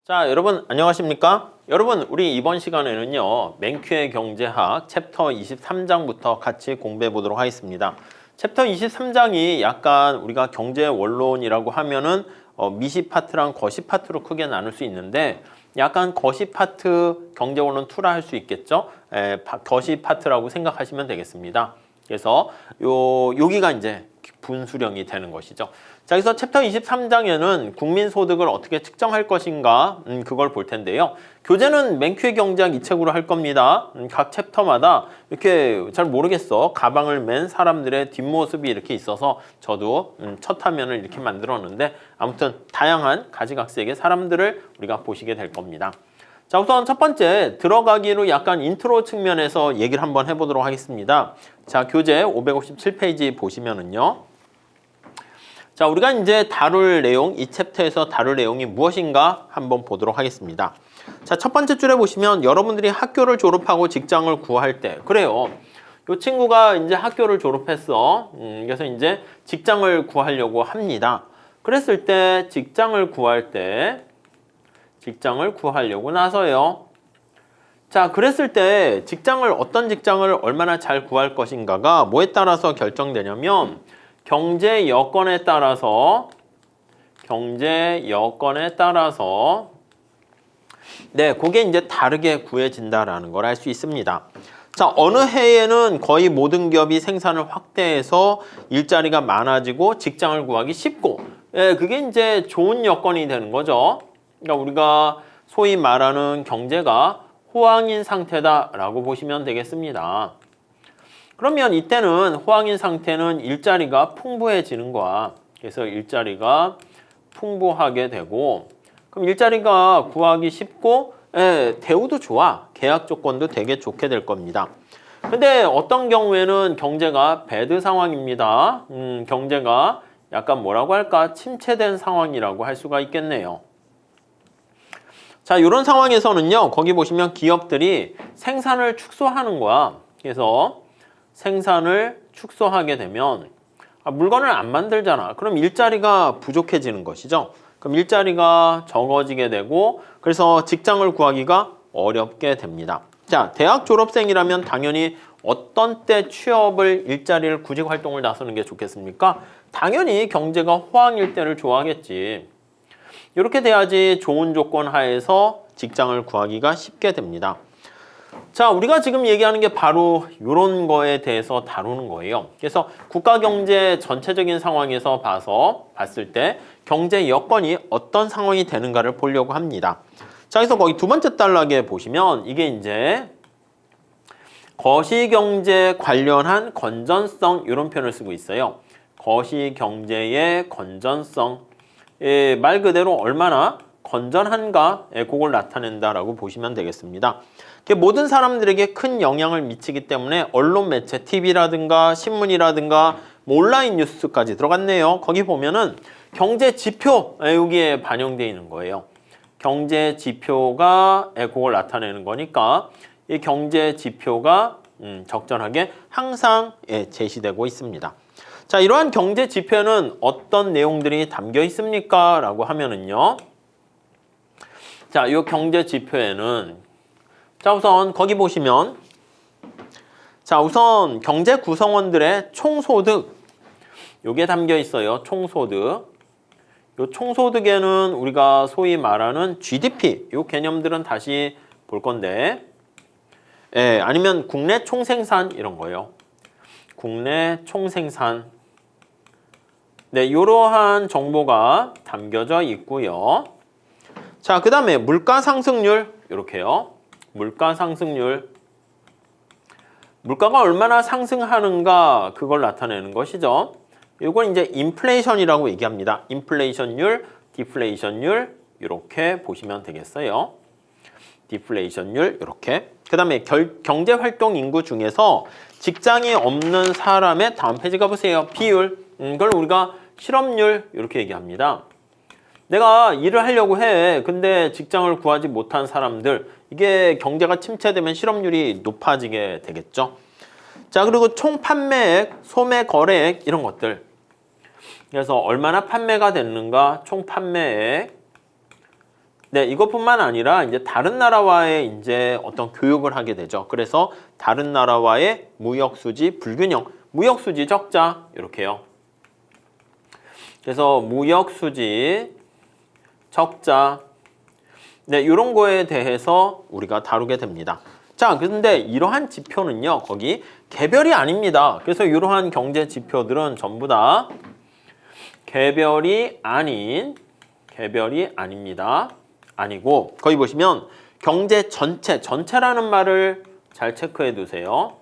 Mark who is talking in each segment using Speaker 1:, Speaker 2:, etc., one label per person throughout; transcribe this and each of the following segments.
Speaker 1: 자, 여러분 안녕하십니까? 여러분, 우리 이번 시간에는요, 맨큐의 경제학 챕터 23장부터 같이 공부해 보도록 하겠습니다. 챕터 23장이 약간 우리가 경제 원론이라고 하면은 미시 파트랑 거시 파트로 크게 나눌 수 있는데, 약간 거시 파트 경제 원론 2라 할 수 있겠죠? 거시 파트라고 생각하시면 되겠습니다. 그래서 여기가 이제 분수령이 되는 것이죠. 자, 그래서 챕터 23장에는 국민소득을 어떻게 측정할 것인가 그걸 볼 텐데요. 교재는 맨큐의 경제학 이 책으로 할 겁니다. 각 챕터마다 이렇게 잘 모르겠어. 가방을 맨 사람들의 뒷모습이 이렇게 있어서 저도 첫 화면을 이렇게 만들었는데, 아무튼 다양한 가지각색의 사람들을 우리가 보시게 될 겁니다. 자, 우선 첫 번째 들어가기로 약간 인트로 측면에서 얘기를 한번 해보도록 하겠습니다. 자, 교재 557페이지 보시면은요. 자, 우리가 이제 다룰 내용, 이 챕터에서 다룰 내용이 무엇인가 한번 보도록 하겠습니다. 자, 첫 번째 줄에 보시면 여러분들이 학교를 졸업하고 직장을 구할 때, 그래요. 이 친구가 이제 학교를 졸업했어. 그래서 이제 직장을 구하려고 합니다. 그랬을 때 직장을 구하려고 나서요. 자, 그랬을 때 어떤 직장을 얼마나 잘 구할 것인가가 뭐에 따라서 결정되냐면, 경제 여건에 따라서 네, 그게 이제 다르게 구해진다라는 걸 알 수 있습니다. 자, 어느 해에는 거의 모든 기업이 생산을 확대해서 일자리가 많아지고 직장을 구하기 쉽고, 예, 그게 이제 좋은 여건이 되는 거죠. 그러니까 우리가 소위 말하는 경제가 호황인 상태다라고 보시면 되겠습니다. 그러면 이때는 호황인 상태는 일자리가 풍부해지는 거야. 그래서 일자리가 풍부하게 되고, 그럼 일자리가 구하기 쉽고, 대우도 좋아. 계약 조건도 되게 좋게 될 겁니다. 근데 어떤 경우에는 경제가 배드 상황입니다. 경제가 약간 뭐라고 할까? 침체된 상황이라고 할 수가 있겠네요. 자, 이런 상황에서는요, 거기 보시면 기업들이 생산을 축소하는 거야. 그래서 생산을 축소하게 되면 물건을 안 만들잖아. 그럼 일자리가 부족해지는 것이죠. 그럼 일자리가 적어지게 되고, 그래서 직장을 구하기가 어렵게 됩니다. 자, 대학 졸업생이라면 당연히 어떤 때 취업을, 일자리를, 구직 활동을 나서는 게 좋겠습니까? 당연히 경제가 호황일 때를 좋아하겠지. 이렇게 돼야지 좋은 조건 하에서 직장을 구하기가 쉽게 됩니다. 자, 우리가 지금 얘기하는 게 바로 이런 거에 대해서 다루는 거예요. 그래서 국가 경제 전체적인 상황에서 봤을 때 경제 여건이 어떤 상황이 되는가를 보려고 합니다. 자, 그래서 거기 두 번째 단락에 보시면 이게 이제 거시경제 관련한 건전성, 이런 표현을 쓰고 있어요. 거시경제의 건전성, 말 그대로 얼마나 건전한가, 그걸 나타낸다라고 보시면 되겠습니다. 모든 사람들에게 큰 영향을 미치기 때문에 언론 매체, TV라든가 신문이라든가 온라인 뉴스까지 들어갔네요. 거기 보면은 경제 지표, 여기에 반영되어 있는 거예요. 경제 지표가 그걸 나타내는 거니까 이 경제 지표가 적절하게 항상 제시되고 있습니다. 자, 이러한 경제 지표는 어떤 내용들이 담겨 있습니까? 라고 하면은요. 자, 이 경제 지표에는, 자, 우선 거기 보시면, 자, 우선 경제 구성원들의 총소득, 요게 담겨 있어요. 총소득. 요 총소득에는 우리가 소위 말하는 GDP, 요 개념들은 다시 볼 건데, 아니면 국내 총생산 이런 거요. 국내 총생산. 네, 이러한 정보가 담겨져 있고요. 자, 그 다음에 물가 상승률, 이렇게요. 물가 상승률. 물가가 얼마나 상승하는가, 그걸 나타내는 것이죠. 이걸 이제 인플레이션이라고 얘기합니다. 인플레이션율, 디플레이션율, 이렇게 보시면 되겠어요. 디플레이션율, 이렇게. 그 다음에 경제활동 인구 중에서 직장이 없는 사람의, 다음 페이지 가보세요. 비율. 그걸 우리가 실업률, 이렇게 얘기합니다. 내가 일을 하려고 해. 근데 직장을 구하지 못한 사람들, 이게 경제가 침체되면 실업률이 높아지게 되겠죠. 자, 그리고 총 판매액, 소매 거래액, 이런 것들. 그래서 얼마나 판매가 됐는가, 총 판매액, 네, 이것뿐만 아니라 이제 다른 나라와의 이제 어떤 교육을 하게 되죠. 그래서 다른 나라와의 무역 수지 불균형, 무역 수지 적자 이렇게요. 그래서 무역 수지 적자, 네, 이런 거에 대해서 우리가 다루게 됩니다. 자, 근데 이러한 지표는요, 거기 개별이 아닙니다. 그래서 이러한 경제 지표들은 전부 다 개별이 아닙니다. 아니고, 거기 보시면 경제 전체라는 말을 잘 체크해 두세요.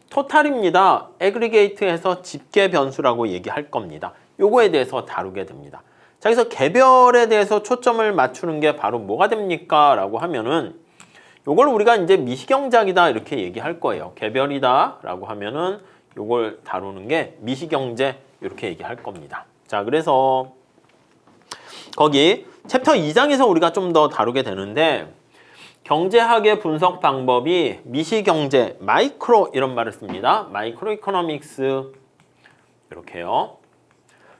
Speaker 1: 토탈입니다. 애그리게이트에서 집계 변수라고 얘기할 겁니다. 요거에 대해서 다루게 됩니다. 자, 그래서 개별에 대해서 초점을 맞추는 게 바로 뭐가 됩니까? 라고 하면은 요걸 우리가 이제 미시경제학이다 이렇게 얘기할 거예요. 개별이다 라고 하면은 요걸 다루는 게 미시경제 이렇게 얘기할 겁니다. 자, 그래서 거기 챕터 2장에서 우리가 좀 더 다루게 되는데 경제학의 분석 방법이 미시경제, 마이크로 이런 말을 씁니다. 마이크로 이코노믹스 이렇게요.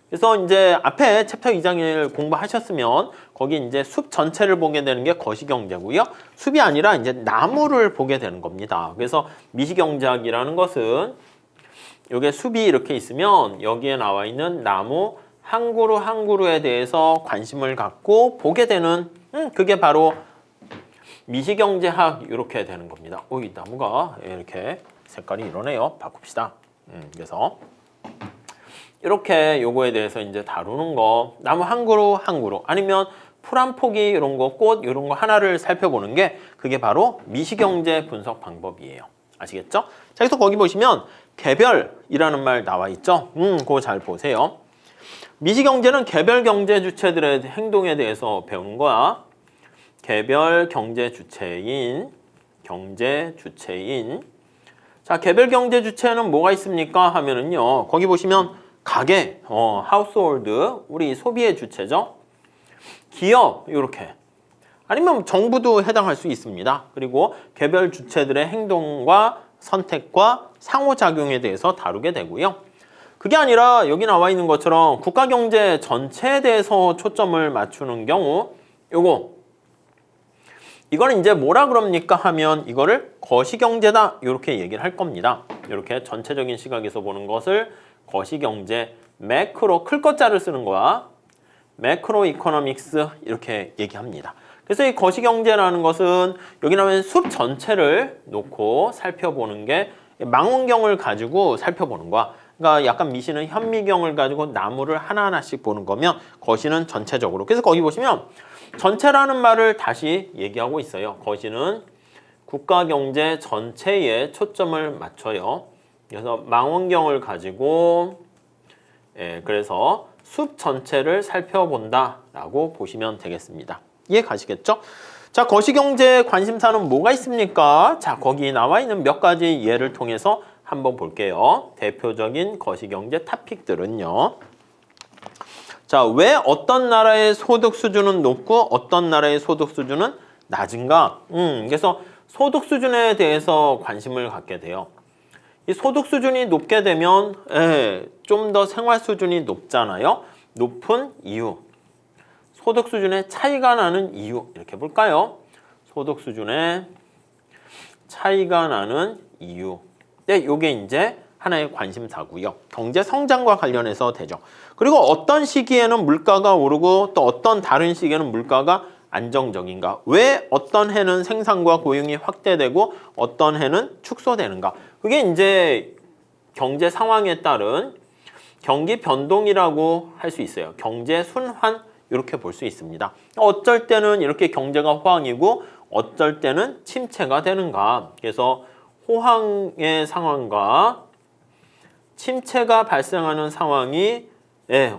Speaker 1: 그래서 이제 앞에 챕터 2장을 공부하셨으면 거기 이제 숲 전체를 보게 되는 게 거시경제고요. 숲이 아니라 이제 나무를 보게 되는 겁니다. 그래서 미시경제학이라는 것은 여기에 숲이 이렇게 있으면 여기에 나와 있는 나무 한 그루 한 그루에 대해서 관심을 갖고 보게 되는 그게 바로 미시경제학 이렇게 되는 겁니다. 이 나무가 이렇게 색깔이 이러네요. 바꿉시다. 그래서 이렇게 요거에 대해서 이제 다루는 거, 나무 한 그루 한 그루 아니면 풀 한 포기 이런 거, 꽃 이런 거 하나를 살펴보는 게 그게 바로 미시경제 분석 방법이에요. 아시겠죠? 자, 그래서 거기 보시면 개별이라는 말 나와 있죠? 그거 잘 보세요. 미시경제는 개별 경제 주체들의 행동에 대해서 배우는 거야. 개별 경제 주체인. 자, 개별 경제 주체는 뭐가 있습니까? 하면은요. 거기 보시면 가게, 하우스홀드, 우리 소비의 주체죠. 기업, 이렇게. 아니면 정부도 해당할 수 있습니다. 그리고 개별 주체들의 행동과 선택과 상호작용에 대해서 다루게 되고요. 그게 아니라 여기 나와 있는 것처럼 국가 경제 전체에 대해서 초점을 맞추는 경우 이거는 이제 뭐라 그럽니까 하면 이거를 거시경제다 이렇게 얘기를 할 겁니다. 이렇게 전체적인 시각에서 보는 것을 거시경제, 매크로 클 것자를 쓰는 거야. 매크로 이코노믹스 이렇게 얘기합니다. 그래서 이 거시경제라는 것은 여기 나오는 숲 전체를 놓고 살펴보는 게 망원경을 가지고 살펴보는 거야. 그러니까 약간 미시는 현미경을 가지고 나무를 하나하나씩 보는 거면 거시는 전체적으로. 그래서 거기 보시면 전체라는 말을 다시 얘기하고 있어요. 거시는 국가 경제 전체에 초점을 맞춰요. 그래서 망원경을 가지고 그래서 숲 전체를 살펴본다라고 보시면 되겠습니다. 이해 가시겠죠? 자, 거시경제 관심사는 뭐가 있습니까? 자, 거기 나와 있는 몇 가지 예를 통해서 한번 볼게요. 대표적인 거시경제 토픽들은요. 자, 왜 어떤 나라의 소득 수준은 높고 어떤 나라의 소득 수준은 낮은가? 그래서 소득 수준에 대해서 관심을 갖게 돼요. 이 소득 수준이 높게 되면 좀 더 생활 수준이 높잖아요. 높은 이유. 소득 수준의 차이가 나는 이유. 이렇게 볼까요? 소득 수준의 차이가 나는 이유. 네, 요게 이제 하나의 관심사고요. 경제 성장과 관련해서 되죠. 그리고 어떤 시기에는 물가가 오르고 또 어떤 다른 시기에는 물가가 안정적인가? 왜 어떤 해는 생산과 고용이 확대되고 어떤 해는 축소되는가? 그게 이제 경제 상황에 따른 경기 변동이라고 할 수 있어요. 경제 순환 이렇게 볼 수 있습니다. 어쩔 때는 이렇게 경제가 호황이고 어쩔 때는 침체가 되는가? 그래서 호황의 상황과 침체가 발생하는 상황이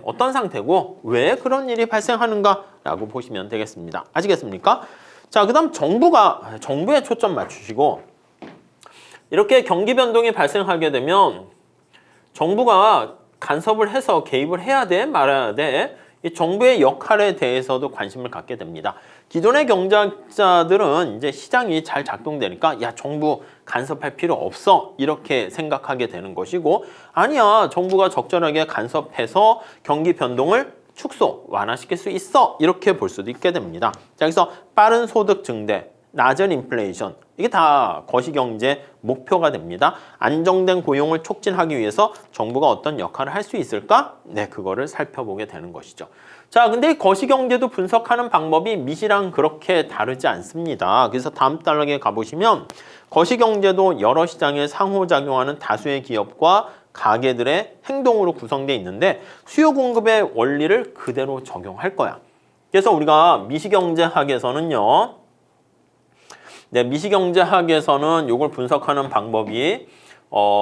Speaker 1: 어떤 상태고 왜 그런 일이 발생하는가라고 보시면 되겠습니다. 아시겠습니까? 자, 그다음 정부에 초점 맞추시고 이렇게 경기 변동이 발생하게 되면 정부가 간섭을 해서 개입을 해야 돼? 말아야 돼? 이 정부의 역할에 대해서도 관심을 갖게 됩니다. 기존의 경제학자들은 이제 시장이 잘 작동되니까 야, 정부 간섭할 필요 없어 이렇게 생각하게 되는 것이고 아니야, 정부가 적절하게 간섭해서 경기 변동을 축소, 완화시킬 수 있어. 이렇게 볼 수도 있게 됩니다. 자, 그래서 빠른 소득 증대, 낮은 인플레이션, 이게 다 거시경제 목표가 됩니다. 안정된 고용을 촉진하기 위해서 정부가 어떤 역할을 할 수 있을까? 네, 그거를 살펴보게 되는 것이죠. 자, 근데 이 거시경제도 분석하는 방법이 미시랑 그렇게 다르지 않습니다. 그래서 다음 단락에 가보시면 거시경제도 여러 시장에 상호작용하는 다수의 기업과 가게들의 행동으로 구성되어 있는데 수요 공급의 원리를 그대로 적용할 거야. 그래서 우리가 미시경제학에서는요. 네, 미시경제학에서는 이걸 분석하는 방법이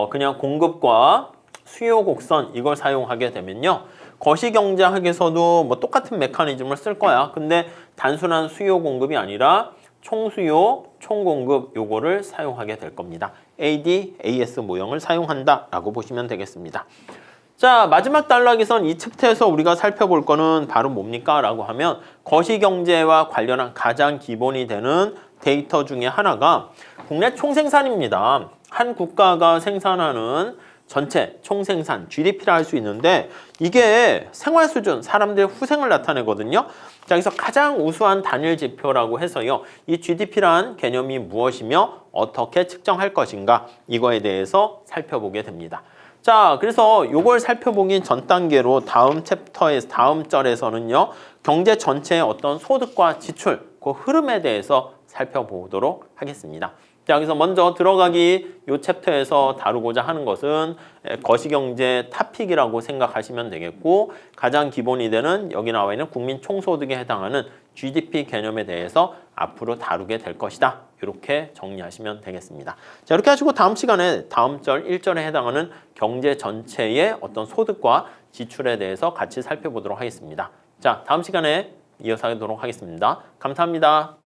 Speaker 1: 그냥 공급과 수요 곡선 이걸 사용하게 되면요. 거시경제학에서도 뭐 똑같은 메커니즘을 쓸 거야. 근데 단순한 수요 공급이 아니라 총수요, 총공급 요거를 사용하게 될 겁니다. AD, AS 모형을 사용한다라고 보시면 되겠습니다. 자, 마지막 단락에선 이 챕터에서 우리가 살펴볼 거는 바로 뭡니까? 라고 하면 거시경제와 관련한 가장 기본이 되는 데이터 중에 하나가 국내 총생산입니다. 한 국가가 생산하는 전체 총생산, GDP라 할 수 있는데 이게 생활 수준, 사람들의 후생을 나타내거든요. 자, 여기서 가장 우수한 단일 지표라고 해서요. 이 GDP란 개념이 무엇이며 어떻게 측정할 것인가 이거에 대해서 살펴보게 됩니다. 자, 그래서 이걸 살펴보기 전 단계로 다음 챕터에서 다음 절에서는요. 경제 전체의 어떤 소득과 지출, 그 흐름에 대해서 살펴보도록 하겠습니다. 자, 여기서 먼저 들어가기 이 챕터에서 다루고자 하는 것은 거시경제 탑픽이라고 생각하시면 되겠고 가장 기본이 되는 여기 나와 있는 국민 총소득에 해당하는 GDP 개념에 대해서 앞으로 다루게 될 것이다. 이렇게 정리하시면 되겠습니다. 자, 이렇게 하시고 다음 시간에 다음 절 1절에 해당하는 경제 전체의 어떤 소득과 지출에 대해서 같이 살펴보도록 하겠습니다. 자, 다음 시간에 이어서 하도록 하겠습니다. 감사합니다.